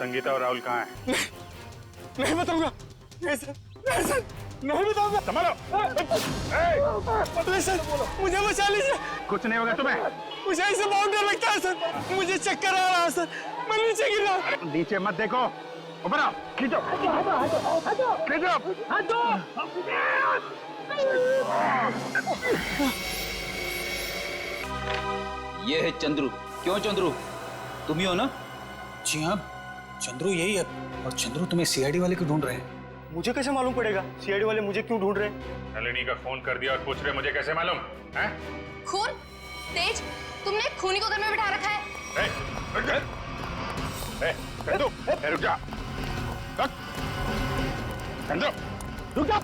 संगीता और राहुल कहाँ है? नहीं बताऊंगा। नहीं सर, नहीं सर, नहीं बताऊंगा। संभालो। नहीं सर, मुझे बचा लीजिए। कुछ नहीं होगा तुम्हें। मुझे ऐसे बहुत डर लगता है सर, मुझे चक्कर आ रहा है सर, मैं नीचे गिर रहा हूँ। नीचे मत देखो, ऊपर आओ, खींचो, खींचो। ये है चंद्रू। क्यों चंद्रू, तुम ही हो ना? जी हाँ, चंद्रू यही है। और चंद्रू तुम्हें सीआईडी वाले क्यों ढूंढ रहे हैं? मुझे कैसे मालूम पड़ेगा सीआईडी वाले मुझे क्यों ढूंढ रहे हैं? नलिनी का फोन कर दिया और पूछ रहे मुझे कैसे मालूम है? खून? तेज, तुमने खूनी को घर में बिठा रखा है। चंदू, रुक जा। चंदू, रुक जा।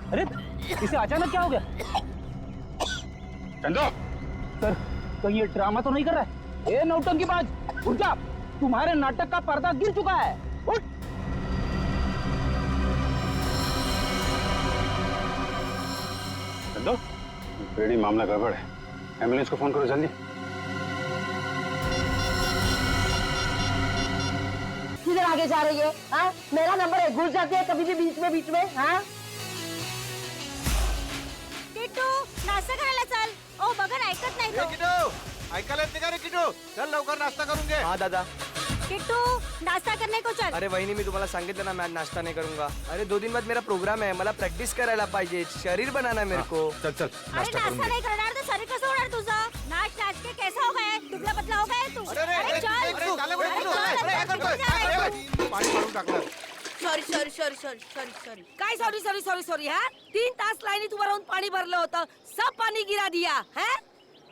अरे इसे अचानक क्या हो गया? चंदू, सर कहीं ये ड्रामा तो नहीं कर रहा है? ए नौटंकीबाज, उठ जा, तुम्हारे नाटक का पर्दा गिर चुका है। उठ। चंदू, बेड़ी मामला गड़बड़ है, एम्बुलेंस को फोन करो जल्दी। किधर आगे जा रही है? हाँ, मेरा नंबर है, घुस जाती है कभी भी बीच में। हाँ, किट्टू नाश्ता करायला चल. ओ बघा ना, ऐकत नाही तो. किट्टू ऐकायला येत नाही का रे किट्टू? चल लवकर नाश्ता करून घे. हाँ दादा. किट्टू नाश्ता करने को चल. अरे वहिनी, मी तुम्हाला सांगितलं ना मैं नाश्ता नहीं करूंगा. अरे 2 दिन बाद मेरा प्रोग्राम है, मला प्रैक्टिस करायला पाहिजे, शरीर बनाना है मेरे को. चल चल अरे नाश्ता नहीं करणार तो शरीर कसं होणार तुझं? नाच नाच के कैसा हो गया? दुबला पतला हो गया तू. अरे चल. पाणी भरून टाकलं. सॉरी. काय सॉरी हाँ? 3 तास लाइनी तुम्हारा राहून पानी भरलं होतं, सब पानी गिरा दिया है.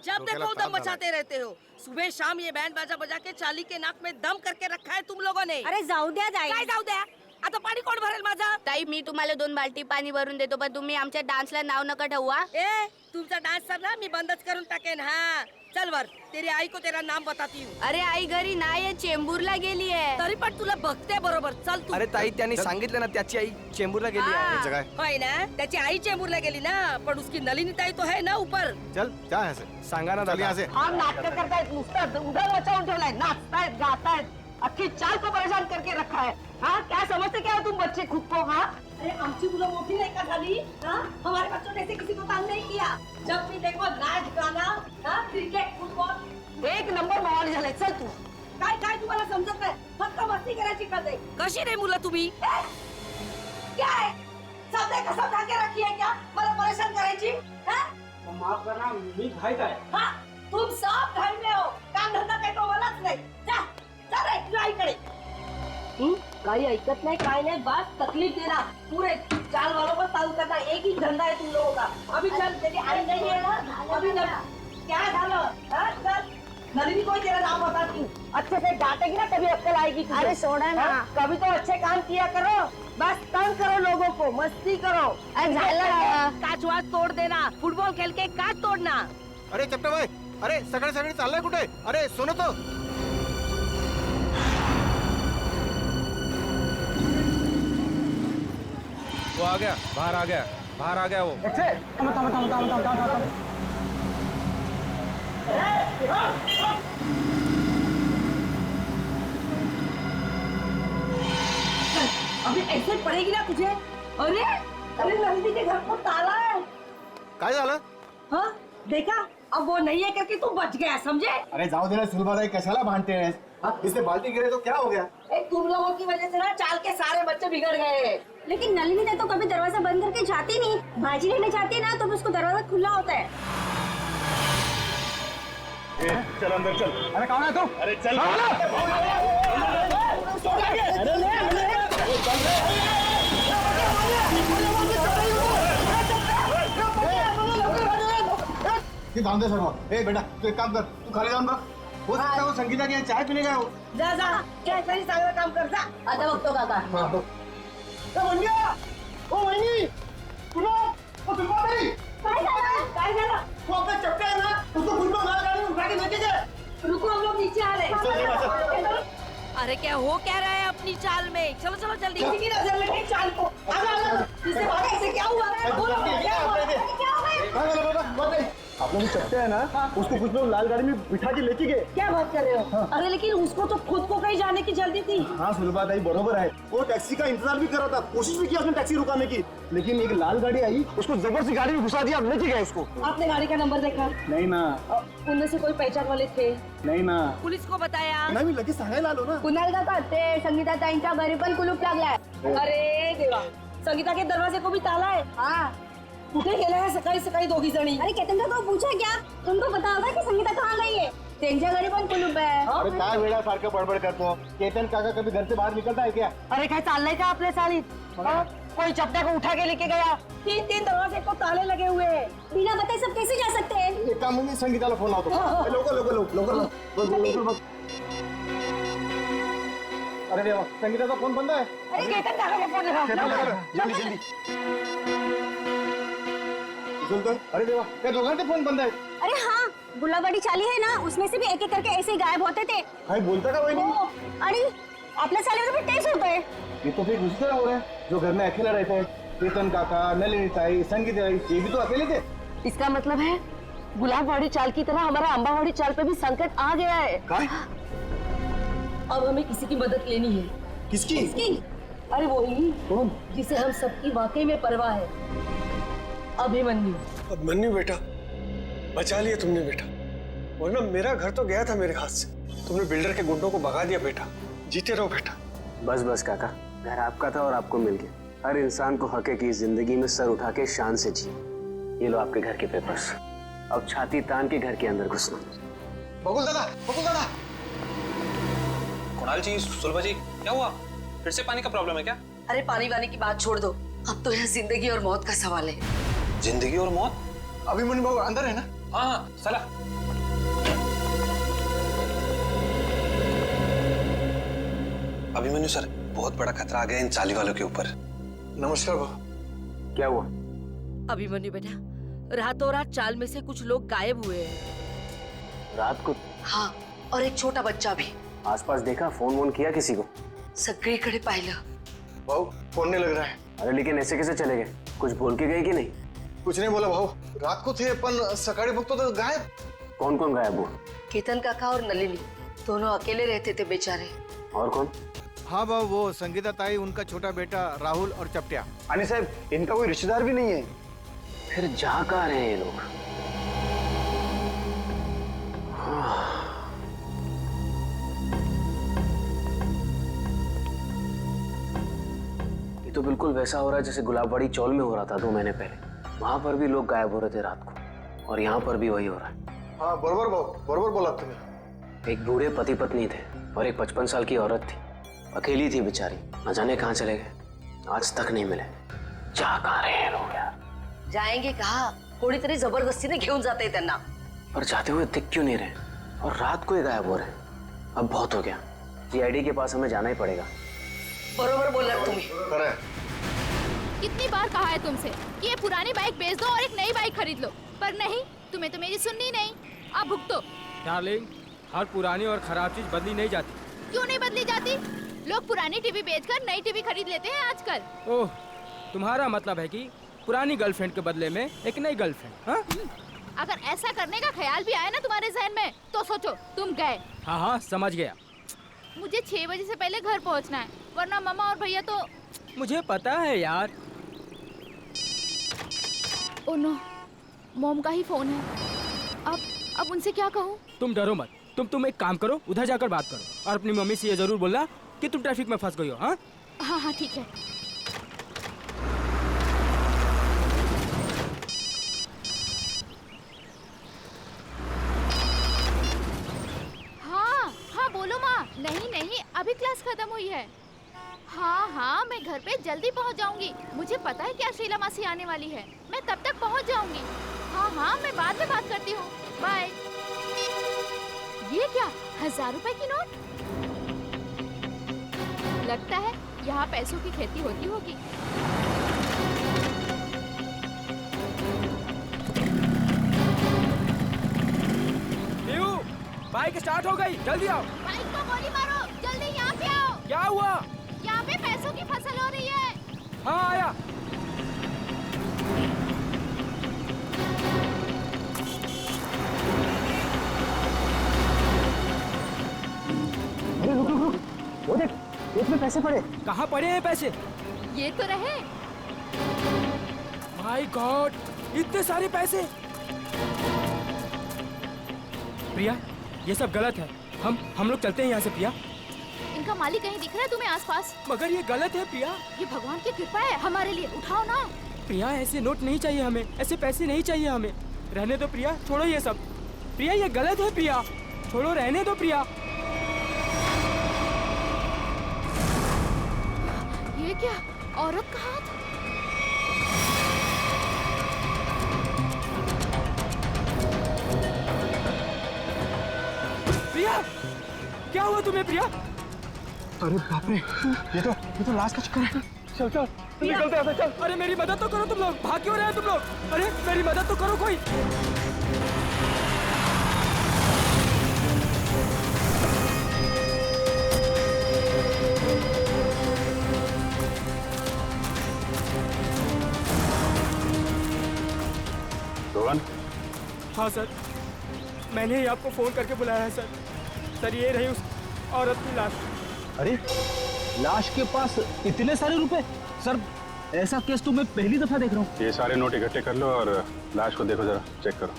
जब देखो दम मचाते रहते हो. सुबह शाम ये बैंड बाजा बजा के चाली के नाक में दम करके रखा है तुम लोगों ने. अरे जाऊ द्या जाई. काय जाऊ द्या? आता पाणी कोण भरेल माझं? ताई, मी तुम्हाला 2 बाल्टी पाणी भरून देतो, पण तुम्ही आमच्या डान्सला नाव नका ठेवू. ए, तुमचा डान्स सर ना मी बंदच करून टाकेन. हाँ चल वर, तेरी आई को तेरा नाम बताती हूँ. अरे आई घरी नाहीये, चेंबूरला गेली आहे. तरी पण तुला बघते बरोबर. चल तू. अरे ताई, त्यांनी सांगितलं ना त्याची आई चेंबूरला गेली आहे. होय ना, त्याची आई चेंबूरला गेली ना, पण उसकी नलिनी ताई तो है ना ऊपर. चल क्या है सांगा ना दादा. हम नाटक करतायत, नुसतं उधर मचावून ठेवलाय, नाचतायत गातायत, अख्खी चाल को परेशान करके रखा है. हाँ, क्या समझते क्या हो तुम बच्चे खुद को? हाँ, अरे आमची मुलं मोठी नहीं का झाली? हाँ, हमारे बच्चों ने ऐसे किसी को तंग नहीं किया. जब भी देखो नाच गाना, हाँ, क्रिकेट फुटबॉल, 1 नंबर माहोल झालाय. चल तू. काय तुम्हाला समजत नाही, फक्त मस्ती करायची कळते. कशी रे मुलं तुम्ही? क्या है? सब ने कसम खा के रखी है क्या? मला परेशान करायची? हाँ? माफ करना, मी घाई काय? हाँ, तुम सब घर में हो, काम धंदा काही तो मलाच नाही. जा रे तुझ्या आईकडे. काही ऐकत नाही, काय नाही, बस तकलीफ देना. पूरे चाल वालों को तंग करना, एक ही धंधा है तुम लोगों का. अभी चल, तेरी आई नहीं है ना, अभी चल. क्या झालं? हाँ, चल. नलिनी को तेरा नाम बताती हूँ. अच्छे से डांटेगी ना तभी अक्कल आएगी तुझे. अरे सोडा ना. कभी तो अच्छे काम किया करो, बस तंग करो लोगों को, मस्ती करो. काच वाच तोड़ देना, फुटबॉल खेल के काच तोड़ना. अरे चपटे भाई, अरे सगळे चाललंय कुठे? अरे सुनो तो. वो आ गया, बाहर आ गया वो. अभी ऐसे पड़ेगी ना तुझे. अरे नंदी के घर को ताला है. काय झालं? हाँ, देखा, अब वो नहीं है करके तू बच गया, समझे? अरे जाओ देना, सुलभादाई कशाला भांडते हैं? इससे बाल्टी गिरे तो क्या हो गया? तुम लोगों की वजह से ना चाल के सारे बच्चे बिगड़ गए. लेकिन नलिनी ने तो कभी दरवाजा बंद करके जाती नहीं. भाजी लेने जाती है ना तो उसको दरवाजा खुला होता है. चल अंदर चल। अरे कौन है तू? अरे चल। ये बांधे सर. ए बेटा, तू एक काम कर, तू खाली जाऊन बघ. हो सकता है वो संगीता की चाय पीने गया हो. जा जा, क्या तरी चांगलं काम कर जा. आता बघतो काका. काय झालं? वो अपना चपटा है ना, उसको फुटबॉल मार गाड़ी उठा के लेके गए. रुको, हम लोग नीचे आ रहे. अरे क्या हो क्या रहा है अपनी चाल में? चलो चलो जल्दी. किसी की नजर लगे चाल को. आजा आजा. जिससे अपना जो चट्टा है ना, उसको कुछ लोग लाल गाड़ी में बिठा के लेके गए। क्या बात कर रहे हो? अरे लेकिन उसको तो खुद को कहीं जाने की जल्दी थी। हाँ सुलभा ताई बरोबर है, वो टैक्सी का इंतजार भी कर रहा था, कोशिश भी किया उसने टैक्सी रुकाने की, लेकिन एक लाल गाड़ी आई, उसको जबरदस्ती गाड़ी में घुसा दिया, लेके गए उसको। आपने गाड़ी का नंबर देखा? नहीं ना। उनमें से कोई पहचान वाले थे? नाही ना. पुलिस को बताया? नाही मी लगेच सांगायला आलो ना. कुणाल काका ते संगीता ताईंच्या घरी पण कुलूप लागलाय. अरे देवा, संगीता के दरवाजे को भी ताला है? हाँ. कुठे गेल्या है सकाळी सकाळी दोघी जणी? अरे केतन काका को पूछा क्या? तुमको पता होगा कि संगीता कहाँ गई है? त्यांच्या घरी पण कुलूप है. अरे काय वेळा सारखं बडबड करतो. केतन काका कभी घर से बाहर निकलता है क्या? अरे काय चाललंय का आपल्या सालीत? कोई चपटा को उठा के लेके गया. तीन दरवाजे को ताले लगे हुए हैं. बिना बताए सब कैसे जा सकते हैं? एक काम मी संगीताला फोन लावतो. लवकर. अरे देवा, संगीताचा फोन बंद आहे. अरे केतन काका को फोन लगा. जल्दी. सुनतो? अरे देवा, त्या दोघांचे फोन बंद आहेत. अरे हाँ, गुलाबड़ी चाली है ना, उसमें से भी एक एक करके ऐसे ही गायब होते थे. काय बोलता का वहिनी? अरे अपने साले में भी तेज होते हैं. ये तो फिर उसी तरह हो रहा है जो घर में अकेला रहता है. केतन काका, नलिनी ताई, संगीता ताई, ये भी तो अकेले थे. इसका मतलब है गुलाबवाड़ी चाल की तरह हमारा अंबावाड़ी चाल पे भी संकट आ गया है. काय? अब हमें किसी की मदद लेनी है. किसकी? अरे वही कौन? जिसे हम सबकी वाकई में परवाह है, अभिमन्यु. अभिमन्यु बेटा, बचा लिया तुमने बेटा, वरना मेरा घर तो गया था मेरे हाथ से. तुमने बिल्डर के गुंडों को भगा दिया बेटा. जीते रहो बेटा. बस काका, घर आपका था और आपको मिल गया. हर इंसान को हक है कि जिंदगी में सर उठा के शान से जिए. ये लो आपके घर के पेपर्स. अब छाती तान के घर के अंदर घुसना. बकुल दादा. कुणाल जी, सुलभा जी, क्या हुआ? फिर से पानी का प्रॉब्लम है क्या? अरे पानी वानी की बात छोड़ दो, अब तो यहाँ जिंदगी और मौत का सवाल है. जिंदगी और मौत? अभिमन्यु बाबू अंदर है ना? हाँ, चला. अभिमन्यु सर, बहुत बड़ा खतरा आ गया इन चाली वालों के ऊपर. नमस्कार बाबू. क्या हुआ? अभिमन्यु बेटा, रातों रात चाल में से कुछ लोग गायब हुए हैं. रात को? हाँ, और एक छोटा बच्चा भी. आसपास देखा? फोन वोन किया किसी को? सगळीकडे पाहिलं. भाऊ फोन नहीं लग रहा है. अरे लेकिन ऐसे कैसे चले गए? कुछ बोल के गए कि नहीं? कुछ नहीं बोला भाऊ. रात को थे पण सकाळी बघतो तो गायब. कौन कौन गायब हुआ? केतन काका और नलिनी दोनों अकेले रहते थे बेचारे. और कौन? हाँ बाबू, वो संगीता ताई, उनका छोटा बेटा राहुल और चपटिया. आणि साहब इनका कोई रिश्तेदार भी नहीं है. फिर जा कहाँ रहे हैं ये लोग? ये तो बिल्कुल वैसा हो रहा है जैसे गुलाबवाड़ी चौल में हो रहा था 2 महीने पहले. वहां पर भी लोग गायब हो रहे थे रात को, और यहाँ पर भी वही हो रहा है. हाँ बरोबर भाऊ, बरोबर बोला तुम्ही. एक बूढ़े पति पत्नी थे और एक 55 साल की औरत थी. अकेली थी बेचारी. न जाने कहाँ चले गए, आज तक नहीं मिले. जा कहाँ रहे हैं लोग यार? जाएंगे कहा? कोणीतरी जबरदस्तीने घेऊन जाते त्यांना. पर जाते हुए दिख क्यों नहीं रहे? और रात को ही गायब हो रहे हैं. अब बहुत हो गया. जीआईडी के पास हमें जाना ही पड़ेगा. बरोबर बोललात तुम्ही. खरं है. कितनी बार कहा है तुमसे कि ये पुरानी बाइक बेच दो और एक नई बाइक खरीद लो, पर नहीं, तुम्हें तो मेरी सुननी नहीं. अब भुगतो. डार्लिंग, हर पुरानी और खराब चीज बदली नहीं जाती. क्यों नहीं बदली जाती? लोग पुरानी टीवी बेचकर नई टीवी खरीद लेते हैं आजकल. ओह, तुम्हारा मतलब है कि पुरानी गर्लफ्रेंड के बदले में एक नई गर्लफ्रेंड? हाँ? अगर ऐसा करने का ख्याल भी आया ना तुम्हारे जहन में, तो सोचो तुम गए. हाँ, समझ गया. मुझे 6 बजे से पहले घर पहुंचना है, वरना मामा और भैया तो. मुझे पता है यार. ओह नो, मॉम का ही फोन है. अब उनसे क्या कहूँ? तुम डरो मत. तुम एक काम करो, उधर जाकर बात करो और अपनी मम्मी से ये जरूर बोलना कि तुम ट्रैफिक में फंस गई हो. हाँ हाँ ठीक है. हाँ बोलो माँ. नहीं, अभी क्लास खत्म हुई है. हाँ, मैं घर पे जल्दी पहुँच जाऊंगी. मुझे पता है कि आज शीला मासी आने वाली है. मैं तब तक पहुँच जाऊंगी. हाँ, मैं बाद में बात करती हूँ. बाय. ये क्या, 1000 रुपए की नोट? लगता है यहाँ पैसों की खेती होती होगी. बाइक स्टार्ट हो गई, जल्दी आओ. बाइक को गोली मारो, जल्दी यहाँ पे आओ. क्या हुआ? यहाँ पे पैसों की फसल हो रही है. हाँ आया. पैसे पड़े? कहाँ पड़े हैं पैसे? ये तो रहे। माय गॉड, इतने सारे पैसे। प्रिया, ये सब गलत है। हम लोग चलते हैं यहाँ से प्रिया। इनका मालिक कहीं दिख रहा है तुम्हें आसपास? मगर ये गलत है प्रिया। ये भगवान की कृपा है हमारे लिए, उठाओ ना। प्रिया, ऐसे नोट नहीं चाहिए हमें, ऐसे पैसे नहीं चाहिए हमें। रहने दो प्रिया, छोड़ो ये सब। प्रिया, ये गलत है प्रिया, छोड़ो, रहने दो प्रिया। ये क्या, औरत का हाथ? प्रिया, क्या हुआ तुम्हें प्रिया? अरे बाप रे, ये तो लाश का चक्कर है। चल चल निकलते हैं, चल। अरे मेरी मदद तो करो तुम लोग, भाग क्यों रहे हो तुम लोग? अरे मेरी मदद तो करो कोई। रोहन, हाँ सर, मैंने ही आपको फोन करके बुलाया है सर। सर, ये रही उस औरत की लाश। अरे लाश के पास इतने सारे रुपए? सर, ऐसा केस तो मैं पहली दफा देख रहा हूँ। ये सारे नोट इकट्ठे कर लो और लाश को देखो, जरा चेक करो।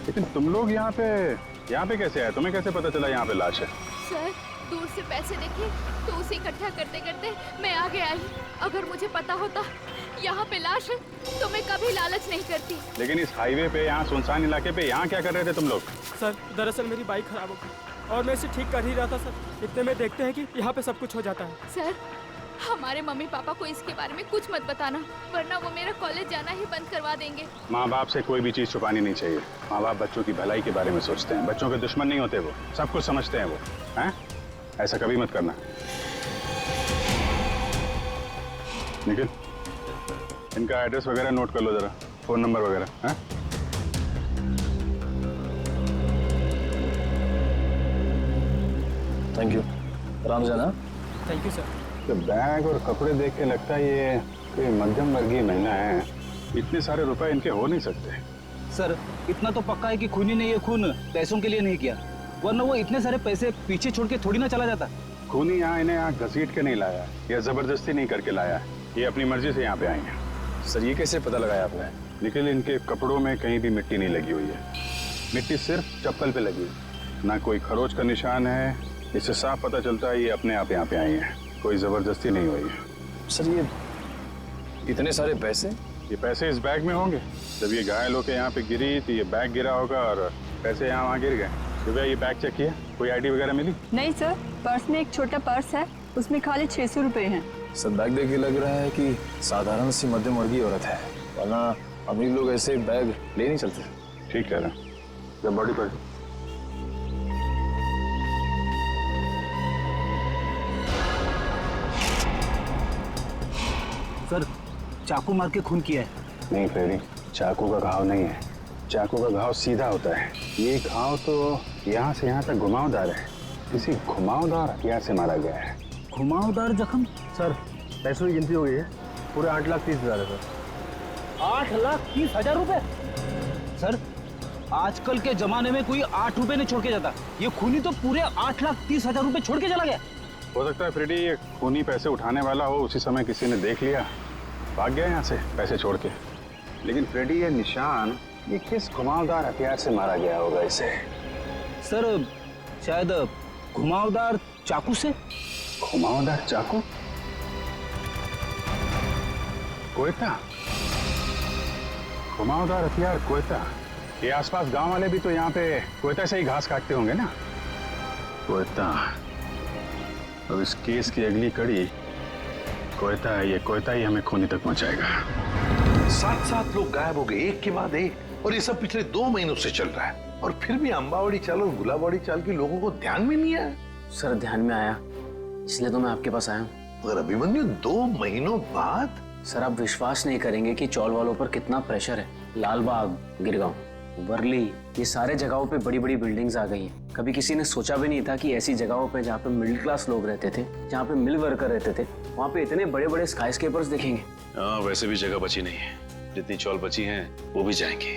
लेकिन तुम लोग यहाँ पे कैसे आए? तुम्हें कैसे पता चला यहाँ पे लाश है? सर, दूर से पैसे देखे तो उसे इकट्ठा करते करते मैं आगे आई। अगर मुझे पता होता यहाँ पे लाश है तो मैं कभी लालच नहीं करती। लेकिन इस हाईवे पे, यहाँ सुनसान इलाके पे, यहाँ क्या कर रहे थे तुम लोग? सर, दरअसल मेरी बाइक खराब हो गई और मैं इसे ठीक कर ही रहा था सर। इतने में देखते हैं कि यहाँ पे सब कुछ हो जाता है। सर, हमारे मम्मी पापा को इसके बारे में कुछ मत बताना, वरना वो मेरा कॉलेज जाना ही बंद करवा देंगे। माँ बाप से कोई भी चीज छुपानी नहीं चाहिए। माँ बाप बच्चों की भलाई के बारे में सोचते हैं, बच्चों के दुश्मन नहीं होते, वो सब कुछ समझते हैं वो, हैं? ऐसा कभी मत करना। निखिल, इनका एड्रेस वगैरह नोट कर लो जरा, फोन नंबर वगैरह, हैं? Thank you. आराम से ना। Thank you sir. तो बैग और कपड़े देख के लगता है ये कोई मध्यम वर्गीय महिला है। इतने सारे रुपए इनके हो नहीं सकते। सर, इतना तो पक्का है कि खूनी ने ये खून पैसों के लिए नहीं किया, वरना वो इतने सारे पैसे पीछे छोड़ के थोड़ी ना चला जाता। खूनी यहाँ इन्हें यहाँ घसीट के नहीं लाया या जबरदस्ती नहीं करके लाया, ये अपनी मर्जी से यहाँ पे आई हैं। सर, ये कैसे पता लगाया आपने? निखिल, इनके कपड़ों में कहीं भी मिट्टी नहीं लगी हुई है। मिट्टी सिर्फ चप्पल पे लगी है, ना कोई खरोच का निशान है। इससे साफ पता चलता है ये अपने आप यहाँ पे आई हैं, कोई जबरदस्ती नहीं हुई है। सर, ये इतने सारे पैसे? ये पैसे इस बैग में होंगे। जब ये घायल होकर यहाँ पे गिरी तो ये बैग गिरा होगा और पैसे यहाँ वहाँ गिर गए। भैया, ये बैग चेक किया, कोई आईडी वगैरह मिली? नहीं सर, पर्स में एक छोटा पर्स है, उसमें खाली 600 रुपए हैं। सर, बैग देख के लग रहा है कि साधारण सी मध्यम वर्गीय औरत है, वरना अमीर लोग ऐसे बैग ले नहीं चलते। ठीक कह रहे हैं। जब बॉडी पर सर, चाकू मार के खून किया है। नहीं फ्रेडी, चाकू का घाव नहीं है। चाकू का घाव सीधा होता है, ये घाव तो यहाँ से यहाँ तक घुमावदार है। किसी घुमावदार हथियार से मारा गया है। घुमावदार जख्म? सर, पैसों की गिनती हो गई है, पूरे 8,30,000 है सर। 8,30,000 रुपए? सर, आजकल के जमाने में कोई 8 रुपए नहीं छोड़ के जाता, ये खूनी तो पूरे 8,30,000 रुपए छोड़ के चला गया। हो सकता है फ्रेडी ये खूनी पैसे उठाने वाला हो, उसी समय किसी ने देख लिया, भाग गया यहाँ से पैसे छोड़ के। लेकिन फ्रेडी, ये निशान, ये किस घुमावदार हथियार से मारा गया होगा इसे? सर, शायद घुमावदार चाकू से। घुमावदार चाकू? कोयता? घुमावदार हथियार कोयता? ये आसपास गांव वाले भी तो यहाँ पे कोयता से ही घास काटते होंगे ना? कोयता। अब इस केस की अगली कड़ी कोयता है। ये कोयता ही हमें खूनी तक पहुंचाएगा। 7 लोग गायब हो गए, एक के बाद एक, और ये सब पिछले 2 महीनों से चल रहा है, और फिर भी अंबावाड़ी चाल और गुलाबवाड़ी चाल के लोगों को ध्यान में नहीं आया। सर, ध्यान में आया, इसलिए तो मैं आपके पास आया हूँ। मगर अभिमन्यु, 2 महीनों बाद? सर, आप विश्वास नहीं करेंगे कि चौल वालों पर कितना प्रेशर है। लालबाग, गिरगांव, वर्ली, ये सारे जगहों पे बड़ी बड़ी बिल्डिंग्स आ गई हैं। कभी किसी ने सोचा भी नहीं था कि ऐसी जगहों पे जहाँ पे मिडिल क्लास लोग रहते थे, जहाँ पे मिल वर्कर रहते थे, वहाँ पे इतने बड़े बड़े स्काईस्केपर्स देखेंगे। हाँ, वैसे भी जगह बची नहीं है, जितनी चौल बची हैं वो भी जाएंगे।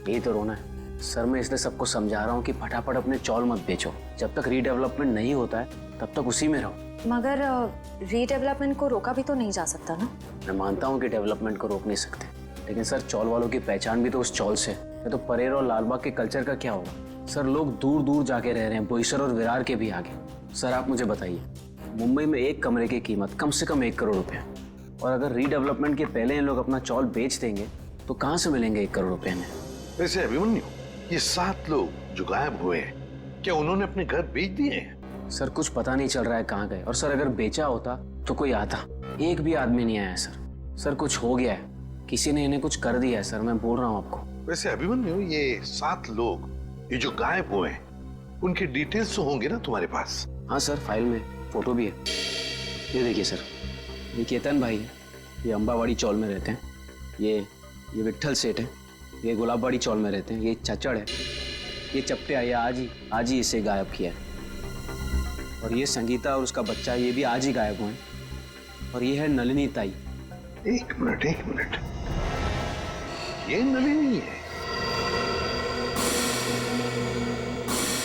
यही तो रोना है सर। मैं इसलिए सबको समझा रहा हूँ कि फटाफट अपने चौल मत बेचो। जब तक रीडेवलपमेंट नहीं होता है तब तक उसी में रहो। मगर रीडेवलपमेंट को रोका भी तो नहीं जा सकता ना। मैं मानता हूँ कि डेवलपमेंट को रोक नहीं सकते, लेकिन सर चौल वालों की पहचान भी तो उस चौल से है। तो परेर और लालबाग के कल्चर का क्या होगा? सर लोग दूर दूर जाके रह रहे हैं, बोईसर और विरार के भी आगे। सर आप मुझे बताइए, मुंबई में एक कमरे की कीमत कम से कम 1 करोड़ रुपए है, और अगर रीडेवलपमेंट के पहले इन लोग अपना चौल बेच देंगे तो कहाँ से मिलेंगे 1 करोड़ रुपए में? वैसे अभिमन्यु, ये 7 लोग जो गायब हुए हैं, क्या उन्होंने अपने घर बेच दिए हैं? सर कुछ पता नहीं चल रहा है कहाँ गए, और सर अगर बेचा होता तो कोई आता। एक भी आदमी नहीं आया सर। सर कुछ हो गया है, किसी ने इन्हें कुछ कर दिया है सर, मैं बोल रहा हूँ आपको। वैसे अभिमन्यु, ये 7 लोग ये जो गायब हुए हैं, उनके डिटेल्स तो होंगे ना तुम्हारे पास? हाँ सर, फाइल में फोटो भी है। ये देखिए सर, ये केतन भाई है, ये अंबावाड़ी चौल में रहते हैं। ये विट्ठल सेठ है, ये गुलाबबाड़ी चौल में रहते हैं। ये चचड़ है, ये चपटे आया आज ही इसे गायब किया है। और ये संगीता और उसका बच्चा, ये भी आज ही गायब हुए हैं। और ये है नलिनी ताई। एक मिनट, ये नलिनी है?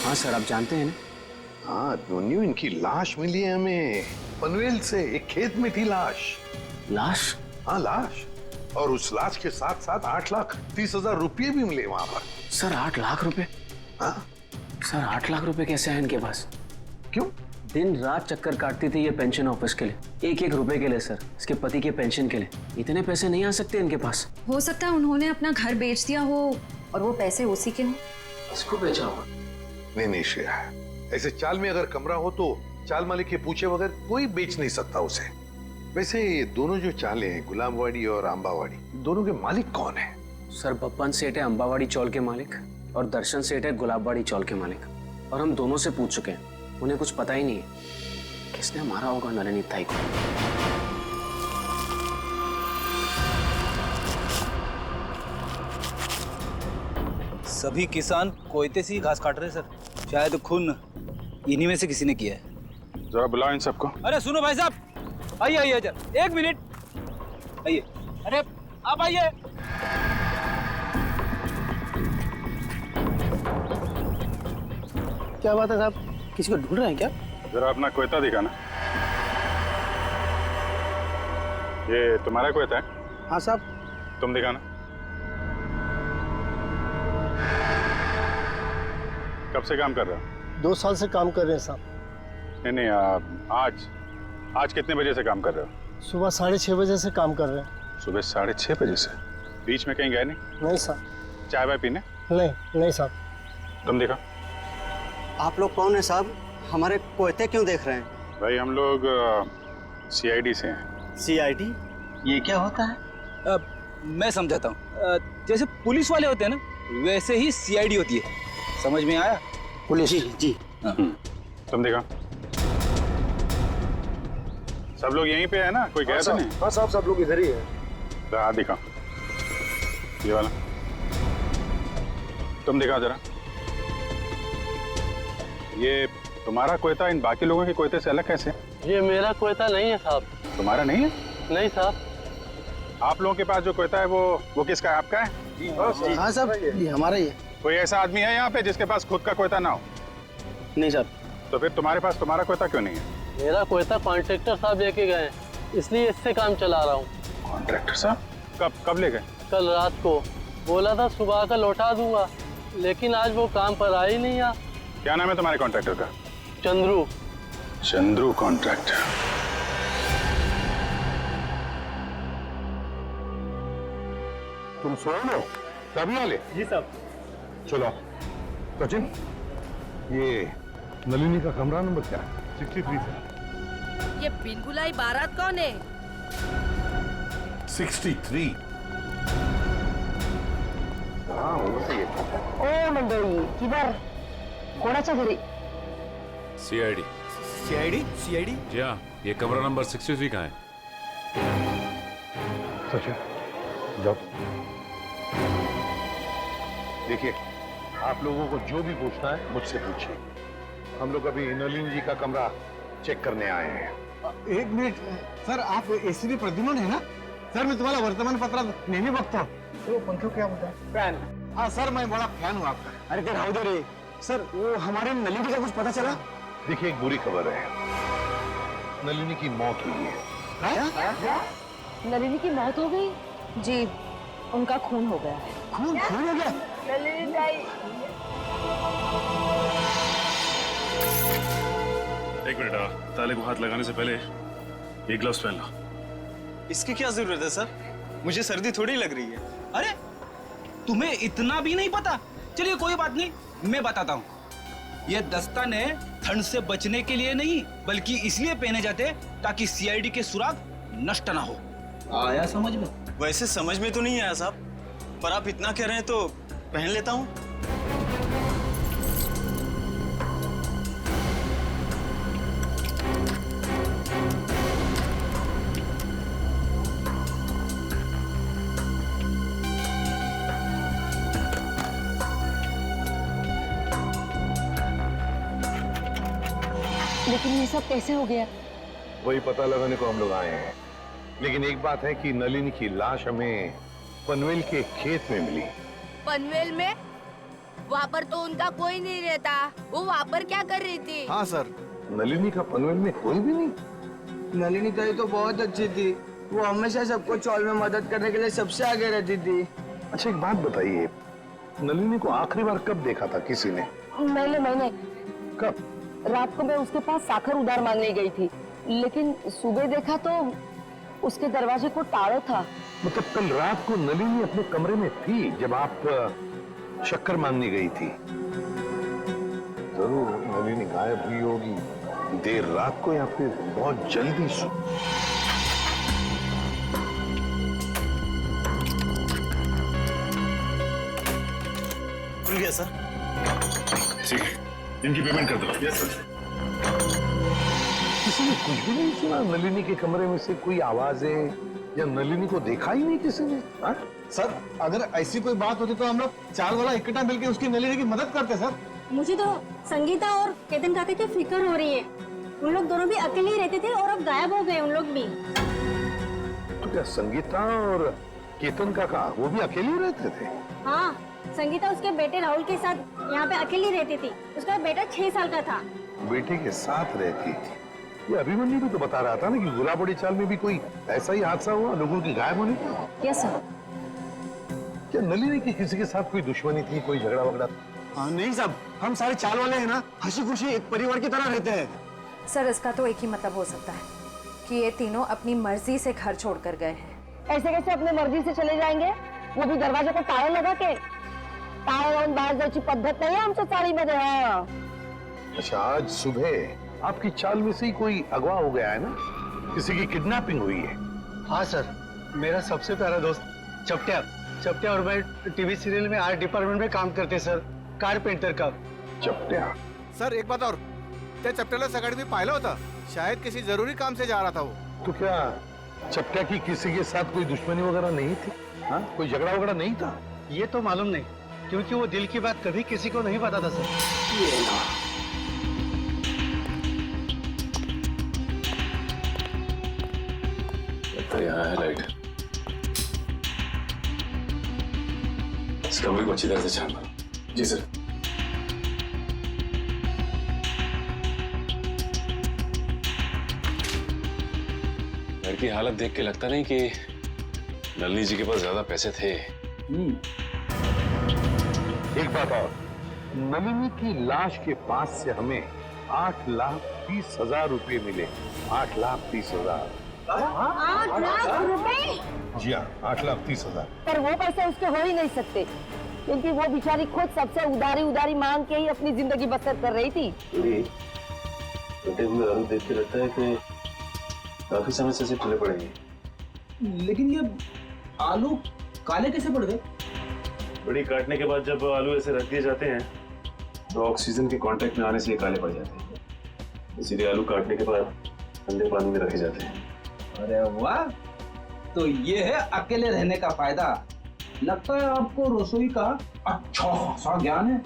हाँ सर, आप जानते हैं ना? हाँ अभिमन्यु, इनकी लाश मिली है हमें पनवेल से। एक खेत में थी लाश। लाश? हाँ लाश, और उस लाश के साथ साथ 8,30,000 रुपये भी मिले वहां पर। सर 8 लाख रुपए? हाँ सर 8 लाख रुपए कैसे आए इनके पास? क्यों? दिन रात चक्कर काटती थी ये पेंशन ऑफिस के लिए, 1-1 रुपए के लिए सर, इसके पति के पेंशन के लिए। इतने पैसे नहीं आ सकते इनके पास। हो सकता है उन्होंने अपना घर बेच दिया हो और वो पैसे उसी के हों। इसको बेचा होगा? नहीं श्रेया, ऐसे चाल में अगर कमरा हो तो चाल मालिक के पूछे बगैर कोई बेच नहीं सकता उसे। वैसे दोनों जो चालें हैं, गुलाबवाड़ी और अंबावाड़ी, दोनों के मालिक कौन है? सर बप्पन सेठ है अंबावाड़ी चौल के मालिक, और दर्शन सेठ है गुलाबबाड़ी चौल के मालिक। और हम दोनों से पूछ चुके हैं, उन्हें कुछ पता ही नहीं है किसने मारा होगा नलिनी ताई को। सभी किसान कोयते से ही घास काट रहे हैं सर। शायद खून इन्हीं में से किसी ने किया है। जरा बुलाओ इन सबको। अरे सुनो भाई साहब, आइए इधर, 1 मिनट आइए। अरे आप आइए। क्या बात है साहब, किसी को ढूंढ रहे हैं क्या? जरा अपना कोयता दिखाना। ये तुम्हारा कोयता है? हाँ साहब। तुम दिखाना। कब से काम कर रहे हो? 2 साल से काम कर रहे हैं साहब। नहीं, आज कितने बजे से काम कर रहे हो? सुबह 6:30 बजे से काम कर रहे हैं। सुबह 6:30 बजे से? बीच में कहीं गए नहीं? नहीं साहब। चाय वाय पीने? नहीं साहब। तुम दिखा। आप लोग कौन है साहब? हमारे कोयते क्यों देख रहे हैं? भाई हम लोग CID से हैं। CID? ये क्या होता है? मैं समझाता हूँ। जैसे पुलिस वाले होते हैं ना, वैसे ही CID होती है। समझ में आया? पुलिस? जी। तुम दिखा। सब लोग यहीं पे है ना? कोई गया तो नहीं? हाँ साहब, सब लोग इधर ही है। तो हाथ दिखा, ये वाला। तुम दिखा जरा। ये तुम्हारा कोयता इन बाकी लोगों के कोयते से अलग कैसे? ये मेरा कोयता नहीं है साहब। तुम्हारा नहीं है? नहीं साहब। आप लोगों के पास जो कोयता है वो किसका है? आपका है? हाँ साहब, ये हमारा ही है। कोई ऐसा आदमी है यहाँ पे जिसके पास खुद का कोयता ना हो? नहीं साहब। तो फिर तुम्हारे पास तुम्हारा कोयता क्यों नहीं है? मेरा कोयता कॉन्ट्रैक्टर साहब लेके गए, इसलिए इससे काम चला रहा हूँ। कॉन्ट्रैक्टर साहब? कब ले गए? कल रात को। बोला था सुबह का लौटा दूंगा, लेकिन आज वो काम पर आ ही नहीं। क्या नाम है तुम्हारे कॉन्ट्रैक्टर का? चंद्रू कॉन्ट्रैक्टर। तुम सोए लो? तभी वाले? जी साहब। चलो सचिन, ये नलिनी का कमरा नंबर क्या है? 63 से। ये बिनगुलाई बारात कौन है? 63। हाँ वो सही है। ओ मंडळी, किधर? कोणाच्या घरी? CID? जी हाँ, ये कमरा नंबर 63 का है। सचिन जाओ। देखिए, आप लोगों को जो भी पूछना है मुझसे पूछिए। हम लोग अभी नलिनी जी का कमरा चेक करने आए हैं। 1 मिनिट सर, आप ACP प्रद्युमन है ना? सर मैं तुम्हारा वर्तमानपत्रात नेहमी बघतो। तो पंखो क्या बोलता है? फैन। हाँ सर, मैं बड़ा फैन हूँ आपका। अरे क्या राहु दे रे सर, वो हमारे नलिनी का कुछ पता चला? देखिए, एक बुरी खबर है। नलिनी की मौत हुई है। नलिनी की मौत हो गई? जी, उनका खून हो गया है। खून हो गया? नलिनी ताई। एक मिनट, ताले को हाथ लगाने से पहले ये ग्लव्स पहन लो। इसकी क्या जरूरत है सर? मुझे सर्दी थोड़ी लग रही है। अरे तुम्हें इतना भी नहीं पता? चलिए कोई बात नहीं, मैं बताता हूँ। ये दस्ताने ठंड से बचने के लिए नहीं, बल्कि इसलिए पहने जाते ताकि सीआईडी के सुराग नष्ट ना हो। आया समझ में? वैसे समझ में तो नहीं आया साहब, पर आप इतना कह रहे हैं तो पहन लेता हूँ। लेकिन ये सब कैसे हो गया? वही पता लगाने को हम लोग आए हैं। लेकिन एक बात है कि नलिनी की लाश हमें पनवेल के खेत में मिली। पनवेल में? वहाँ पर तो उनका कोई नहीं रहता। वो वहाँ पर क्या कर रही थी? हाँ सर, नलिनी का पनवेल में कोई भी नहीं। नलिनी ताई तो बहुत अच्छी थी। वो हमेशा सबको चौल में मदद करने के लिए सबसे आगे रहती थी। अच्छा एक बात बताइए, नलिनी को आखिरी बार कब देखा था किसी ने? मैंने कब? रात को मैं उसके पास साखर उधार मांगने गई थी, लेकिन सुबह देखा तो उसके दरवाजे को ताला था। मतलब कल रात को नलिनी अपने कमरे में थी जब आप शक्कर मांगने गई थी। जरूर नलिनी गायब हुई होगी देर रात को या फिर बहुत जल्दी। खुल गया सर। ठीक है, इनकी पेमेंट कर दो। Yes sir. किसी ने कुछ भी नहीं सुना? नलिनी के कमरे में से कोई आवाजें या नलिनी को देखा ही नहीं किसी ने? सर अगर ऐसी कोई बात होती तो हम लोग चार वाला इकट्ठा मिलकर उसकी नलिनी की मदद करते सर। मुझे तो संगीता और केतन काका की फिक्र हो रही है। उन लोग दोनों भी अकेले ही रहते थे और अब गायब हो गए उन लोग भी। तो क्या संगीता और केतन काका वो भी अकेले ही रहते थे? हाँ, संगीता उसके बेटे राहुल के साथ यहाँ पे अकेली रहती थी। उसका बेटा 6 साल का था। बेटे के साथ रहती थी। ये अभिमन्यु भी तो बता रहा था ना कि गुलाबड़ी चाल में भी कोई ऐसा ही हादसा हुआ लोगों के गायब होने का। Yes sir. क्या नलिनी की किसी के साथ कोई दुश्मनी थी, कोई झगड़ा वगड़ा? नहीं साहब, हम सारे चाल वाले हैं ना, हंसी खुशी एक परिवार की तरह रहते हैं। सर इसका तो एक ही मतलब हो सकता है कि ये तीनों अपनी मर्जी से घर छोड़कर गए हैं। ऐसे कैसे अपने मर्जी से चले जाएंगे? वो भी दरवाजे को ताला लगा के। ताला लावून बाहेर जायची पद्धत नहीं है आमच्या चाळीमध्ये। हाँ। अच्छा आज सुबह आपकी चाल में से ही कोई अगवा हो गया है ना? किसी की किडनैपिंग हुई है? हाँ सर, मेरा सबसे प्यारा दोस्त चपटिया और मैं टीवी सीरियल में आर्ट डिपार्टमेंट में काम करते सर, कारपेंटर का। चपटिया? सर एक बात और, त्या चपट्याला सकाळी मी पाहिलं होतं, शायद किसी जरूरी काम से जा रहा था वो। तो क्या चपटिया की किसी के साथ कोई दुश्मनी वगैरह नहीं थी? हाँ, कोई झगड़ा वगैरह नहीं था? ये तो मालूम नहीं, क्योंकि वो दिल की बात कभी किसी को नहीं बताता सर। तो यहाँ है लाइट। इस कमरे को अच्छी तरह से छान मारो। जी सर। घर की हालत देख के लगता नहीं कि नलिनी जी के पास ज्यादा पैसे थे। एक बात और, नलिनी की लाश के पास से हमें 8,30,000 रुपए मिले। 8,30,000। 8 लाख रुपए? जी हाँ, 8,30,000। पर वो पैसे उसके हो ही नहीं सकते, क्योंकि वो बेचारी खुद सबसे उधारी मांग के ही अपनी जिंदगी बसर कर रही थी। कटे हुए आलू देख के लगता है कि काफी समय से चले पड़ेंगे। लेकिन ये आलू काले कैसे पड़ गए? बड़ी काटने के बाद जब आलू ऐसे रख दिए जाते हैं तो ऑक्सीजन के कांटेक्ट में आने से ये काले पड़ जाते हैं, इसीलिए आलू काटने के बाद ठंडे पानी में रखे जाते हैं। अरे वाह, तो ये है अकेले रहने का फायदा। लगता है आपको रसोई का अच्छा खासा ज्ञान है।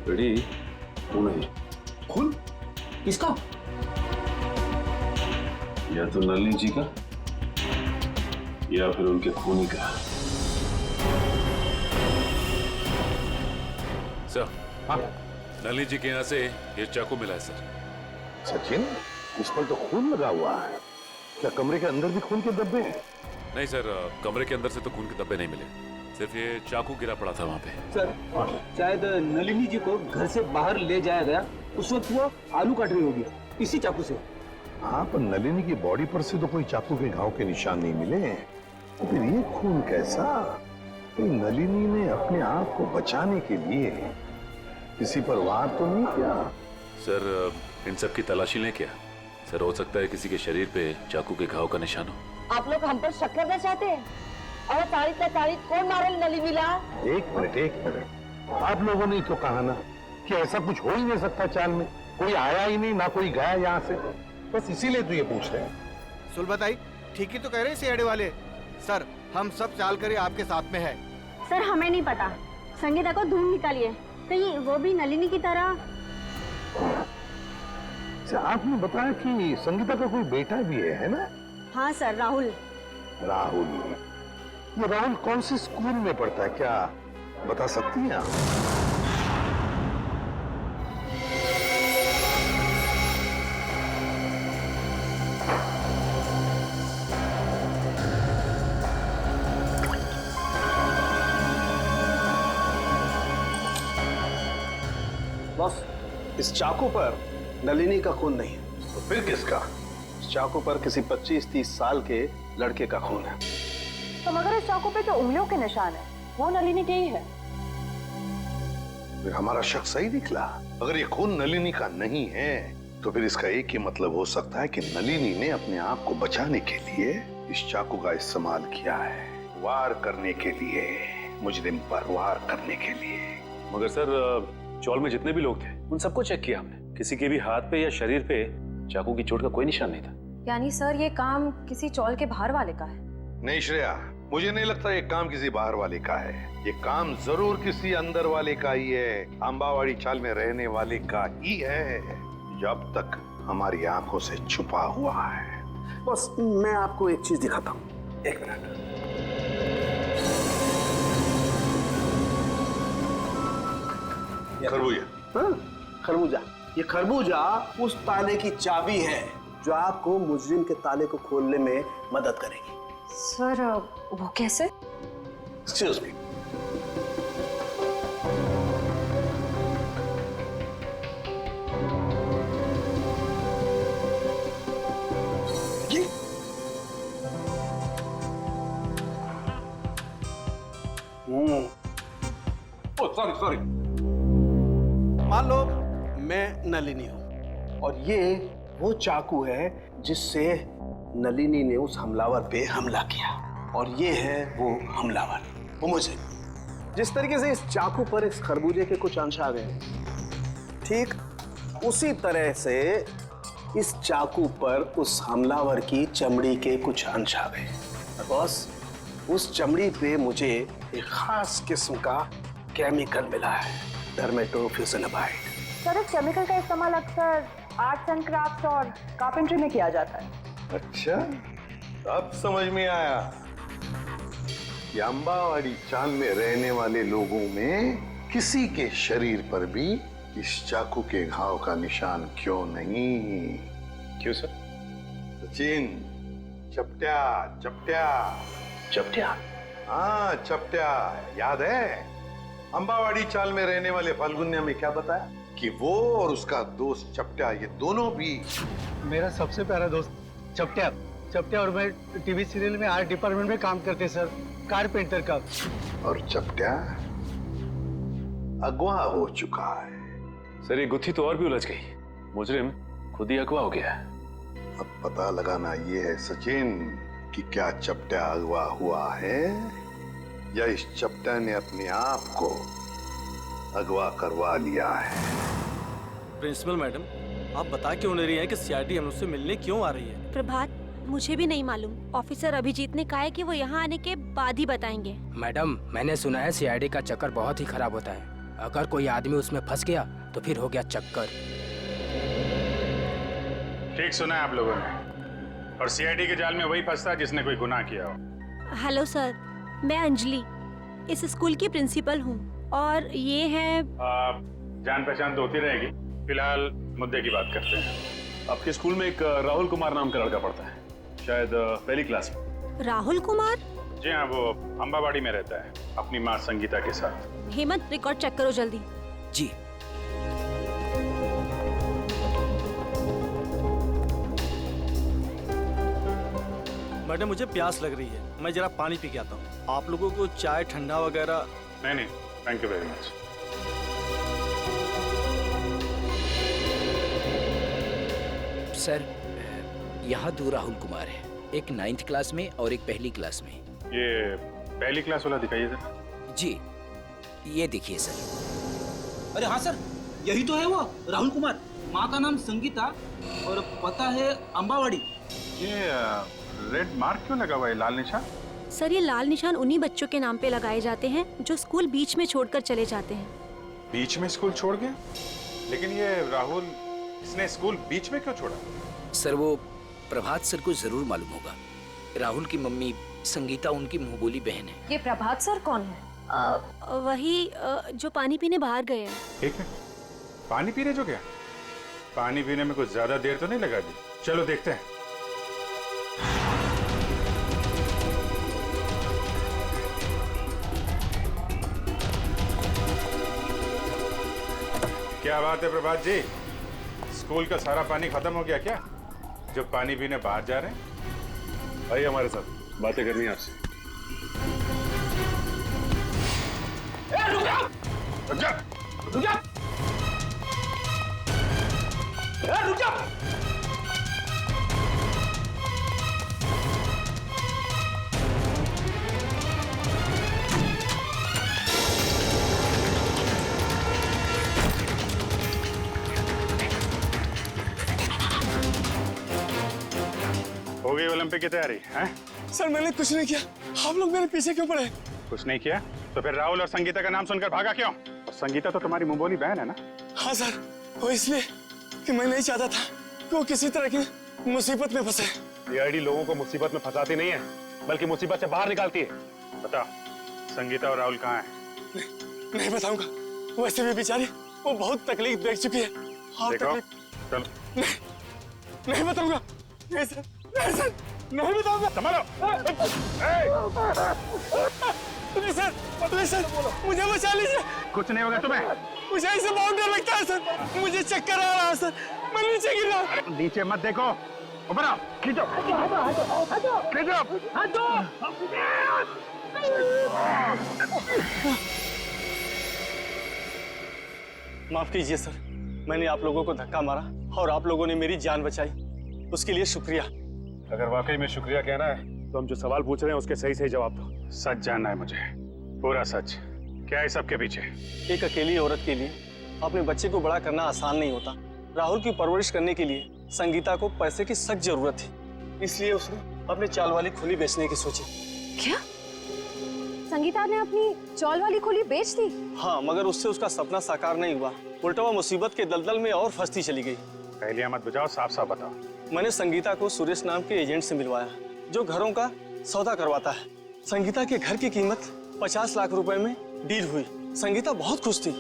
रेडी खून है। खून किसका? या तो नलिनी जी का या फिर उनके खूनी का। सर, हाँ, नलिनी जी के यहाँ से ये चाकू मिला है सर। सचिन, इस पर तो खून लगा हुआ है। क्या कमरे के अंदर भी खून के धब्बे हैं? नहीं सर, कमरे के अंदर से तो खून के धब्बे नहीं मिले, सिर्फ ये चाकू गिरा पड़ा था वहाँ पे। सर, शायद नलिनी जी को घर से बाहर ले जाया गया, उस वक्त वो आलू काट रही होगी इसी चाकू से। हाँ, पर नलिनी की बॉडी पर से तो कोई चाकू के घाव के निशान नहीं मिले, तो फिर ये खून कैसा? नलिनी ने अपने आप को बचाने के लिए किसी पर वार तो नहीं किया? सर, इन सब की तलाशी लें क्या? सर, हो सकता है किसी के शरीर पे चाकू के घाव का निशान हो। आप लोग हम पर शक करना चाहते हैं? और तारीख कौन मारे नलिनीला? एक मिनट, आप लोगों ने तो कहा ना कि ऐसा कुछ हो ही नहीं सकता चाल में, कोई आया ही नहीं, ना कोई गया यहाँ से, बस इसीलिए तो ये पूछ रहे हैं। सुल बताई, ठीक ही तो कह रहे हैं सीआईडी वाले। सर, हम सब चाल कर आपके साथ में है। सर, हमें नहीं पता, संगीता को ढूंढ निकालिए, कहीं वो भी नलिनी की तरह। आपने बताया कि संगीता का कोई बेटा भी है ना? हाँ सर, राहुल। ये राहुल कौन से स्कूल में पढ़ता है, क्या बता सकती हैं आप? बॉस, इस चाकू पर नलिनी का खून नहीं है। तो फिर किसका? इस चाकू पर किसी 25-30 साल के लड़के का खून है। तो मगर इस चाकू पे जो उंगलियों के निशान है वो नलिनी के ही है। फिर हमारा शक सही निकला। अगर ये खून नलिनी का नहीं है तो फिर इसका एक ही मतलब हो सकता है कि नलिनी ने अपने आप को बचाने के लिए इस चाकू का इस्तेमाल किया है, वार करने के लिए, मुजरिम पर वार करने के लिए। मगर सर, चौल में जितने भी लोग थे उन सबको चेक किया हमने, किसी के भी हाथ पे या शरीर पे चाकू की चोट का कोई निशान नहीं था। यानी सर ये काम किसी चौल के बाहर वाले का है? नहीं श्रेया, मुझे नहीं लगता ये काम किसी बाहर वाले का है। ये काम जरूर किसी अंदर वाले का ही है, अम्बावाड़ी चाल में रहने वाले का ही है, जो अब तक हमारी आंखों से छुपा हुआ है। बस मैं आपको एक चीज दिखाता हूँ, एक मिनट। खरबूजा। हाँ, खरबूजा। ये खरबूजा उस ताले की चाबी है जो आपको मुजरिम के ताले को खोलने में मदद करेगी। सर, वो कैसे? Excuse me. सॉरी। मान लो मैं नलिनी हूं और ये वो चाकू है जिससे नलिनी ने उस हमलावर पे हमला किया, और ये है वो हमलावर, वो मुझे। जिस तरीके से इस चाकू पर इस खरबूजे के कुछ अंश आ गए, ठीक उसी तरह से इस चाकू पर उस हमलावर की चमड़ी के कुछ अंश आ गए। बॉस, उस चमड़ी पे मुझे एक खास किस्म का केमिकल मिला है, डर्मेटोफ्यूसिनामाइड। सर, इस केमिकल का इस्तेमाल अक्सर आर्ट्स एंड क्राफ्ट्स और कारपेंट्री में किया जाता है। अच्छा, अब समझ में आया कि अम्बावाड़ी चाल में रहने वाले लोगों में किसी के शरीर पर भी इस चाकू के घाव का निशान क्यों नहीं। क्यों सर? सचिन, चपट्या चपट्या चपट्या। हाँ, चपट्या याद है? अम्बावाड़ी चाल में रहने वाले फाल्गुन्या में क्या बताया कि वो और उसका दोस्त चपट्या, ये दोनों भी मेरा सबसे प्यारा दोस्त चपट्या और मैं टीवी सीरियल में आर्ट डिपार्टमेंट में काम करते सर, कारपेंटर का। और चपट्या अगवा हो चुका है। सर, ये गुत्थी तो और भी उलझ गई, मुजरिम खुद ही अगवा हो गया। अब पता लगाना ये है सचिन कि क्या चपट्या अगवा हुआ है या इस चपट्या ने अपने आप को अगवा करवा लिया है। प्रिंसिपल मैडम, आप बता क्यों नहीं रही हैं कि सीआईडी हम उससे मिलने क्यों आ रही है? प्रभात, मुझे भी नहीं मालूम। ऑफिसर अभिजीत ने कहा है कि वो यहाँ आने के बाद ही बताएंगे। मैडम, मैंने सुना है सीआईडी का चक्कर बहुत ही खराब होता है। अगर कोई आदमी उसमें फंस गया तो फिर हो गया चक्कर। ठीक सुना है आप लोगों ने। और सीआईडी के जाल में वही फंसता है जिसने कोई गुनाह किया हो। हेलो सर, मैं अंजलि इस स्कूल की प्रिंसिपल हूँ और ये है जान पहचान तो होती रहेगी, फिलहाल मुद्दे की बात करते हैं। आपके स्कूल में एक राहुल कुमार नाम का लड़का पढ़ता है, शायद पहली क्लास में। राहुल कुमार? जी हाँ, वो अंबावाड़ी में रहता है अपनी माँ संगीता के साथ। हेमंत, रिकॉर्ड चेक करो जल्दी। जी। मैडम मुझे प्यास लग रही है, मैं जरा पानी पी के आता हूँ। आप लोगों को चाय ठंडा वगैरह? नहीं, thank you very much. Sir, यहाँ 2 राहुल कुमार है, एक 9th क्लास में और एक पहली क्लास में। ये पहली क्लास वाला दिखाइए सर। जी, ये देखिए सर। अरे हाँ सर, यही तो है वो राहुल कुमार। माँ का नाम संगीता और पता है अंबावाड़ी। ये रेड मार्क क्यों लगा हुआ है, लाल निशान? सर, ये लाल निशान उन्हीं बच्चों के नाम पे लगाए जाते हैं जो स्कूल बीच में छोड़कर चले जाते हैं। बीच में स्कूल छोड़ गया? लेकिन ये राहुल, इसने स्कूल बीच में क्यों छोड़ा? सर, वो प्रभात सर को जरूर मालूम होगा। राहुल की मम्मी संगीता उनकी मुंह बोली बहन है। ये प्रभात सर कौन है? वही जो पानी पीने बाहर गए हैं। ठीक है, पानी पीने जो गया? पानी पीने में कुछ ज्यादा देर तो नहीं लगा दी? चलो देखते हैं। क्या बात है प्रभात जी, स्कूल का सारा पानी खत्म हो गया क्या, जो पानी पीने बाहर जा रहे हैं? आइए हमारे साथ, बातें करनी है आपसे। रुक जा, रुक जा, रुक जा, रुक जा। हो गई ओलंपिक की तैयारी हैं? सर मैंने कुछ नहीं किया, आप लोग मेरे पीछे क्यों पड़े? कुछ नहीं किया तो फिर राहुल और संगीता का नाम सुनकर भागा क्यों? और संगीता तो तुम्हारी मुंहबोली बहन है ना? हाँ सर, वो इसलिए कि मैं नहीं चाहता था कि वो किसी तरह की मुसीबत में फंसे। सीआईडी लोगों को मुसीबत में फंसाती नहीं है, बल्कि मुसीबत से बाहर निकालती है। बता, संगीता और राहुल कहाँ हैं? नहीं बताऊंगा, वैसे भी बेचारी वो बहुत तकलीफ देख चुकी है। देखो, चलो। नहीं बताऊंगा, नहीं सर, नहीं सर, नहीं बताऊंगा। संभालो। नहीं सर, नहीं सर, मुझे बचा लीजिए। कुछ नहीं होगा तुम्हें। मुझे इससे बहुत डर लगता है सर, मुझे चक्कर आ रहा है सर, मैं नीचे गिर रहा हूँ। नीचे मत देखो, ऊपर आओ, खींचो, माफ कीजिए सर, मैंने आप लोगों को धक्का मारा और आप लोगों ने मेरी जान बचाई, उसके लिए शुक्रिया। अगर वाकई में शुक्रिया कहना है तो हम जो सवाल पूछ रहे हैं उसके सही सही जवाब दो। सच जानना है मुझे, पूरा सच। क्या है सबके पीछे? एक अकेली औरत के लिए अपने बच्चे को बड़ा करना आसान नहीं होता। राहुल की परवरिश करने के लिए संगीता को पैसे की सख्त जरूरत थी, इसलिए उसने अपने चाल वाली खोली बेचने की सोची। क्या? संगीता ने अपनी चौल वाली खोली बेच दी? हाँ, मगर उससे उसका सपना साकार नहीं हुआ, उल्टा वो मुसीबत के दलदल में और फंसती चली गई। पहले मत बुझाओ, साफ साफ बताओ। मैंने संगीता को सुरेश नाम के एजेंट से मिलवाया, जो घरों का सौदा करवाता है। संगीता के घर की कीमत 50 लाख रुपए में डील हुई। संगीता बहुत खुश थी,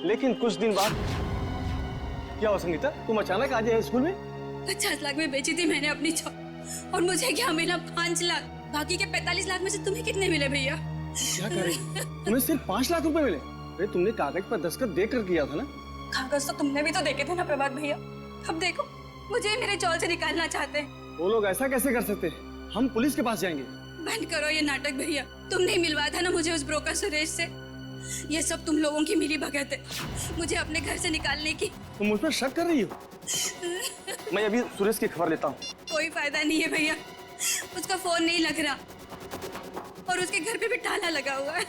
लेकिन कुछ दिन बाद क्या हुआ? संगीता, तुम अचानक आ गए स्कूल में? 50 लाख में बेची थी मैंने अपनी चौल, और मुझे क्या मिला? 5 लाख। बाकी के 45 लाख में से तुम्हें कितने मिले भैया? क्या कर रही? तुम्हें सिर्फ 5 लाख रुपए मिले? अरे तुमने कागज पर दस्तखत देकर किया था ना? कागज तो तुमने भी तो देखे थे ना प्रभात भैया। अब देखो, मुझे मेरे चौल से निकालना चाहते हैं। वो लोग ऐसा कैसे कर सकते हैं? हम पुलिस के पास जाएंगे। बंद करो ये नाटक भैया, तुमने ही मिलवाया था ना मुझे उस ब्रोकर सुरेश से। ये सब तुम लोगों की मिली भगत है, मुझे अपने घर से निकालने की। तुम मुझ पर शक कर रही हो? मैं अभी सुरेश की खबर लेता हूँ। कोई फायदा नहीं है भैया, उसका फोन नहीं लग रहा और उसके घर पे भी ताला लगा हुआ है।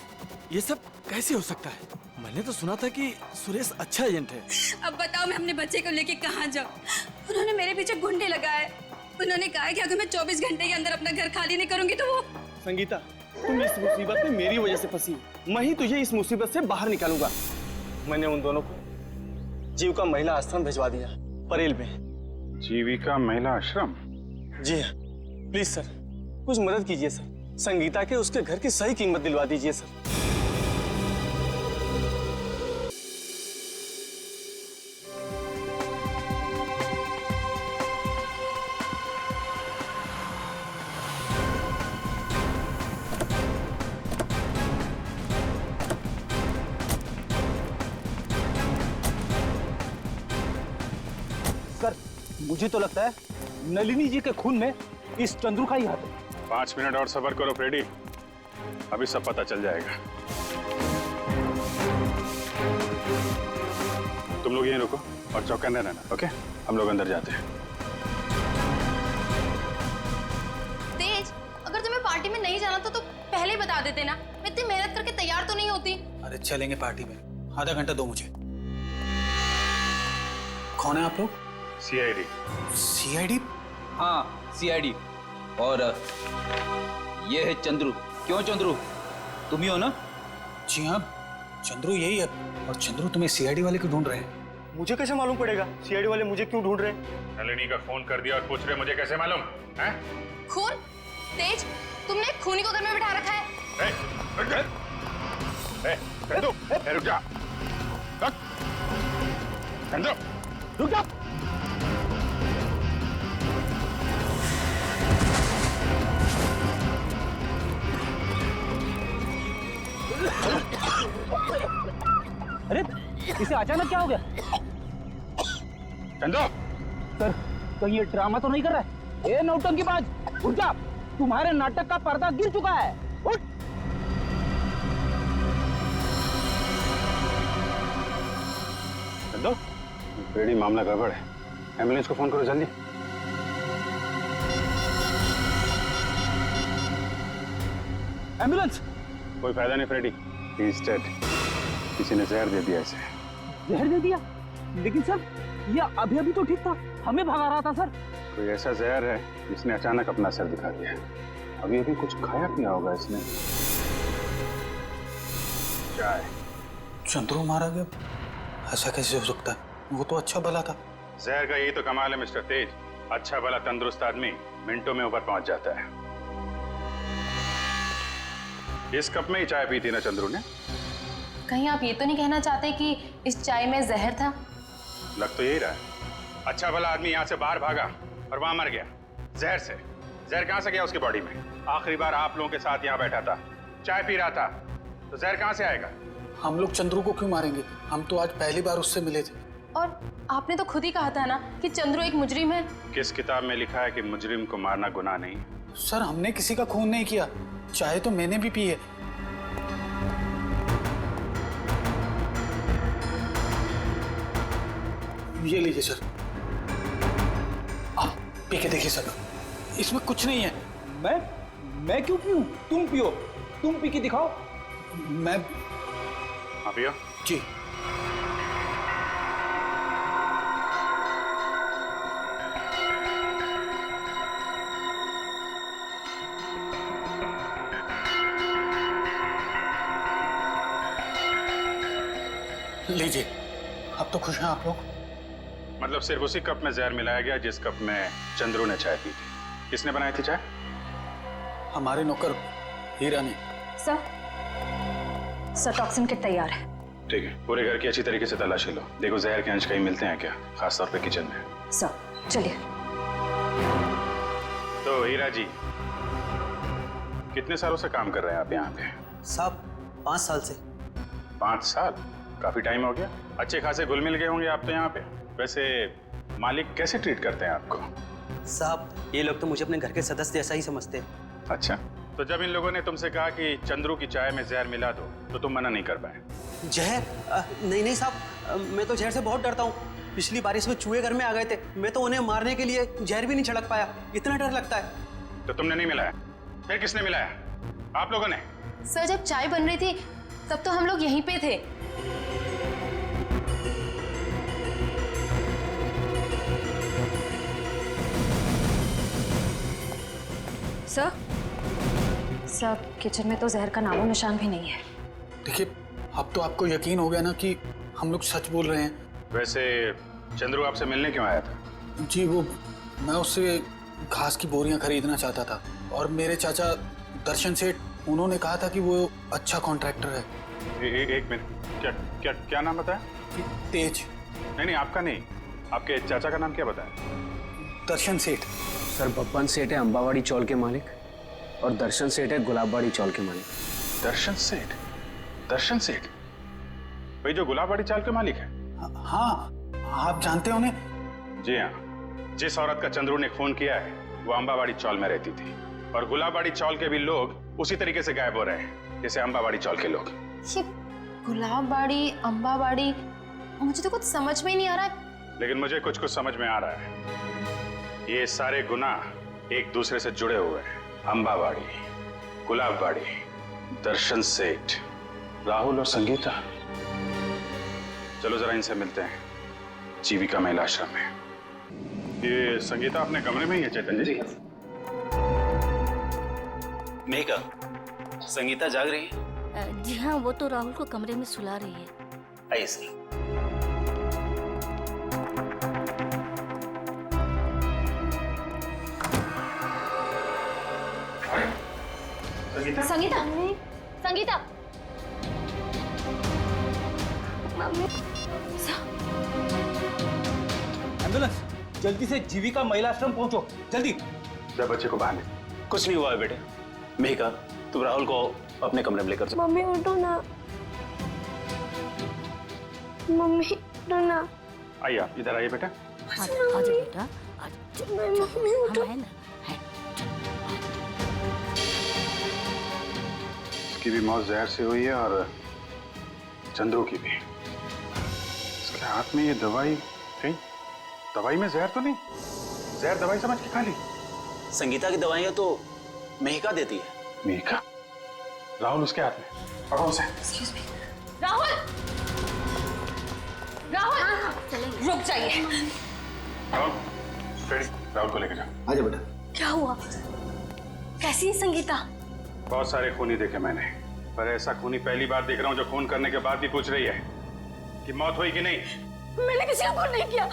ये सब कैसे हो सकता है? मैंने तो सुना था कि सुरेश अच्छा एजेंट है। अब बताओ मैं अपने बच्चे को लेके कहाँ जाऊँ? उन्होंने मेरे पीछे गुंडे लगाए। उन्होंने कहा कि अगर मैं 24 घंटे के अंदर अपना घर खाली नहीं करूंगी तो वो। संगीता, तुम इस मुसीबत में मेरी वजह से फंसी, मैं ही तुझे इस मुसीबत से बाहर निकालूंगा। मैंने उन दोनों को जीविका महिला आश्रम भिजवा दिया, परेल में। जीविका महिला आश्रम? जी हाँ, प्लीज सर कुछ मदद कीजिए सर। संगीता के उसके घर की सही कीमत दिलवा दीजिए सर। सर मुझे तो लगता है नलिनी जी के खून में इस चंद्रू का ही हाथ है। 5 मिनट और सब्र करो फ्रेडी, अभी सब पता चल जाएगा। तुम लोग यहीं रुको और चौकन्ने रहना, ओके? हम लोग अंदर जाते हैं। तेज, अगर तुम्हें पार्टी में नहीं जाना तो पहले ही बता देते ना। मैं इतनी मेहनत करके तैयार तो नहीं होती। अरे चलेंगे पार्टी में, आधा घंटा दो मुझे। कौन है आप लोग? सीआईडी। सीआईडी? हाँ सीआईडी। और ये है चंद्रू। क्यों चंद्रू, तुम ही हो ना? जी हाँ चंद्रू यही है। और चंद्रू तुम्हें सीआईडी वाले क्यों ढूंढ रहे हैं? मुझे कैसे मालूम पड़ेगा सीआईडी वाले मुझे क्यों ढूंढ रहे हैं? नलिनी का फोन कर दिया और पूछ रहे मुझे कैसे मालूम है? खून? तेज, तुमने खूनी को घर में बिठा रखा है। रुक जा। रुक जा। अरे इसे अचानक क्या हो गया? चंदो सर कहीं ये ड्रामा तो नहीं कर रहा है? ए नौटंकीबाज, उठ जा। तुम्हारे नाटक का पर्दा गिर चुका है। उठ। चंदो, फ्रेडी मामला गड़बड़ है, एम्बुलेंस को फोन करो जल्दी। एम्बुलेंस? कोई फायदा नहीं फ्रेडी, ही इज डेड। किसी ने जहर दे दिया इसे। जहर दे दिया? लेकिन सर ये अभी अभी तो ठीक था, हमें भगा रहा था सर। कोई ऐसा जहर है जिसने अचानक अपना असर दिखा दिया। अभी अभी कुछ खाया पिया होगा इसने। चाय। चंद्रू मारा गया? ऐसा कैसे हो सकता है? वो तो अच्छा भला था। जहर का यही तो कमाल है मिस्टर तेज, अच्छा भला तंदुरुस्त आदमी मिनटों में ऊपर पहुंच जाता है। इस कप में ही चाय पी थी ना चंद्रू ने? कहीं आप ये तो नहीं कहना चाहते कि इस चाय में जहर था? लग तो यही रहा है। अच्छा भला आदमी यहाँ से बाहर भागा और वहां मर गया जहर से। जहर कहां से गया उसकी बॉडी में? आखिरी बार आप लोगों के साथ यहाँ बैठा था, चाय पी रहा था, तो जहर कहां से आएगा? हम लोग चंद्रू को क्यों मारेंगे? हम तो आज पहली बार उससे मिले थे। और आपने तो खुद ही कहा था ना कि चंद्रू एक मुजरिम है। किस किताब में लिखा है कि मुजरिम को मारना गुनाह नहीं? सर हमने किसी का खून नहीं किया, चाय तो मैंने भी पी है। ये लीजिए सर, आप पी के देखिए सर, इसमें कुछ नहीं है। मैं क्यों पीऊं? तुम पियो, तुम पी के दिखाओ। मैं पियो जी। लीजिए, अब तो खुश हैं आप लोग? मतलब सिर्फ उसी कप में जहर मिलाया गया जिस कप में चंद्रू ने चाय पी थी। किसने बनाई थी चाय? हमारे नौकर हीरा ने। सर टॉक्सिन किट तैयार है। ठीक है, पूरे घर की अच्छी तरीके से तलाशी लो, देखो जहर के अंश कहीं मिलते हैं क्या, खासतौर पे किचन में। सर चलिए। तो हीरा जी, कितने सालों से काम कर रहे हैं आप यहाँ पे? साहब 5 साल से। 5 साल? काफी टाइम हो गया। अच्छे खासे घुल मिल गए होंगे आप तो यहाँ पे। वैसे मालिक कैसे ट्रीट करते हैं आपको? साहब ये लोग तो मुझे अपने घर के सदस्य जैसा ही समझते हैं। अच्छा, तो जब इन लोगों ने तुमसे कहा कि चंद्रू की चाय में जहर मिला दो, तो तुम मना नहीं कर पाए? जहर? नहीं साहब, मैं तो जहर से बहुत डरता हूँ। पिछली बारिश में चूहे घर में आ गए थे, मैं तो उन्हें मारने के लिए जहर भी नहीं छिड़क पाया, इतना डर लगता है। तो तुमने नहीं मिलाया? फिर किसने मिलाया? आप लोगों ने? सर जब चाय बन रही थी तब तो हम लोग यहीं पे थे। सर किचन में तो जहर का नामो निशान भी नहीं है। देखिए, अब तो आपको यकीन हो गया ना कि हम लोग सच बोल रहे हैं। वैसे चंद्रू आपसे मिलने क्यों आया था? जी वो मैं उससे घास की बोरियां खरीदना चाहता था और मेरे चाचा दर्शन सेठ उन्होंने कहा था कि वो अच्छा कॉन्ट्रैक्टर है। एक मिनट, क्या क्या नाम बताया? तेज। नहीं, आपका नहीं, आपके चाचा का नाम क्या बताया? दर्शन सेठ। सर बब्बन सेठ है अंबावाड़ी चौल के मालिक और दर्शन सेठ है गुलाबवाड़ी चौल के मालिक। दर्शन सेठ? दर्शन सेठ वही जो गुलाबवाड़ी चाल के मालिक है? हाँ, आप जानते हो उन्हें? जी हाँ, जिस औरत का चंद्रू ने खून किया है वो अंबावाड़ी चौल में रहती थी और गुलाबवाड़ी चौल के भी लोग उसी तरीके से गायब हो रहे हैं जैसे अंबावाड़ी चौल के लोग। ये गुलाबवाड़ी, अंबावाड़ी, मुझे तो कुछ समझ में ही नहीं आ रहा है। लेकिन मुझे कुछ कुछ समझ में आ रहा है। ये सारे गुनाह एक दूसरे से जुड़े हुए हैं। अंबावाड़ी, गुलाबवाड़ी, दर्शन सेठ, राहुल और संगीता। चलो जरा इनसे मिलते हैं जीविका महिला आश्रम में। ये संगीता अपने कमरे में ही है चैतन्य जी? मेघा, संगीता जाग रही है? जी हाँ, वो तो राहुल को कमरे में सुला रही है। आइए सर। संगीता, संगीता, एम्बुलेंस, जल्दी से जीविका महिला आश्रम पहुंचो, जल्दी। जब बच्चे को बाहर ले। कुछ नहीं हुआ है बेटे। मेघा, तुम राहुल को अपने कमरे में लेकर जाओ। मम्मी उठो ना, मम्मी उठो ना। आइए आप इधर आइए बेटा। आजा बेटा, मम्मी उठो। है ना? इसकी भी मौत जहर से हुई है और चंद्रू की भी। इसके हाथ में ये दवाई, कहीं दवाई में जहर तो नहीं? जहर दवाई समझ के खा ली? संगीता की दवाइयां तो मेहिका देती है। मेहिका? राहुल उसके हाथ में, पकड़ो उसे। राहुल, राहुल, रुक जाइए। राहुल, रेडी, राहुल को लेकर जाओ। आजा बेटा। क्या हुआ? कैसी है संगीता? बहुत सारे खूनी देखे मैंने, पर ऐसा खूनी पहली बार देख रहा हूँ जो खून करने के बाद भी पूछ रही है कि मौत हुई कि नहीं। मैंने किसी को खून नहीं किया।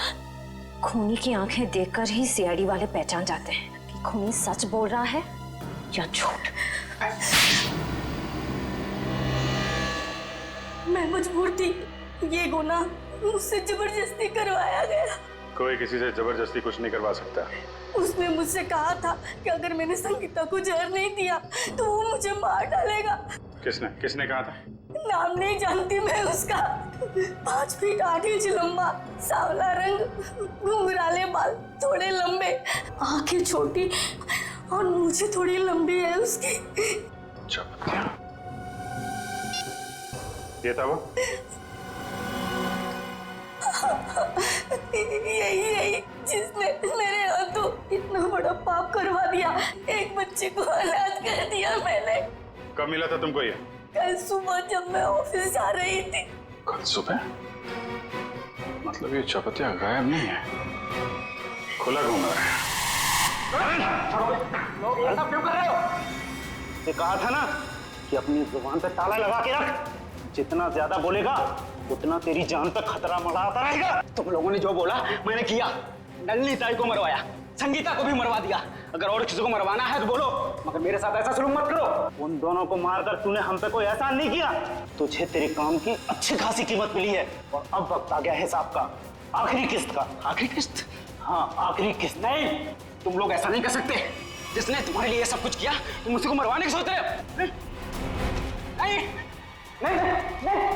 खूनी की आंखें देखकर ही सीआईडी वाले पहचान जाते हैं कि खूनी सच बोल रहा है या झूठ। मैं मजबूर थी, ये गुनाह मुझसे जबरदस्ती करवाया गया। कोई किसी से जबरदस्ती कुछ नहीं करवा सकता। उसने मुझसे कहा था कि अगर मैंने संगीता को जहर नहीं दिया तो वो मुझे मार डालेगा। किसने किसने कहा था? नाम नहीं जानती मैं उसका। 5 फीट 8 इंच लंबा, सांवला रंग, घुंघराले बाल, थोड़े लंबे, आंखें छोटी और मुझे थोड़ी लंबी है उसकी। ये था वो? यही जिसने मेरे हाथों इतना बड़ा पाप करवा दिया। एक बच्चे को अनाथ कर दिया मैंने। कब मिला था तुमको ये? कल सुबह जब मैं ऑफिस जा रही थी। कल सुबह? मतलब ये चपतिया गायब नहीं है, खुला घूम रहा है। ऐसा क्यों कर रहे हो? ये कहा था ना कि अपनी जुबान पे ताला लगा के रख। जितना ज्यादा बोलेगा उतना तेरी जान पे खतरा मंडराता रहेगा। तुम लोगों ने जो बोला मैंने किया। नलिनी ताई को मरवाया, संगीता को भी मरवा दिया। अगर और किसी को मरवाना है तो बोलो, मगर मेरे साथ ऐसा सलूक मत करो। उन दोनों को मारकर तूने हम पे कोई एहसान नहीं किया। तुझे तेरे काम की अच्छी खासी कीमत मिली है और अब वक्त आ गया हिसाब का, आखिरी किस्त का। आखिरी किस्त? हाँ, आखिरी किस्त। नहीं, तुम लोग ऐसा नहीं कर सकते। जिसने तुम्हारे लिए सब कुछ किया तुम उसी को मरवाने की सोच रहे हो? नहीं नहीं नहीं, नहीं, नहीं।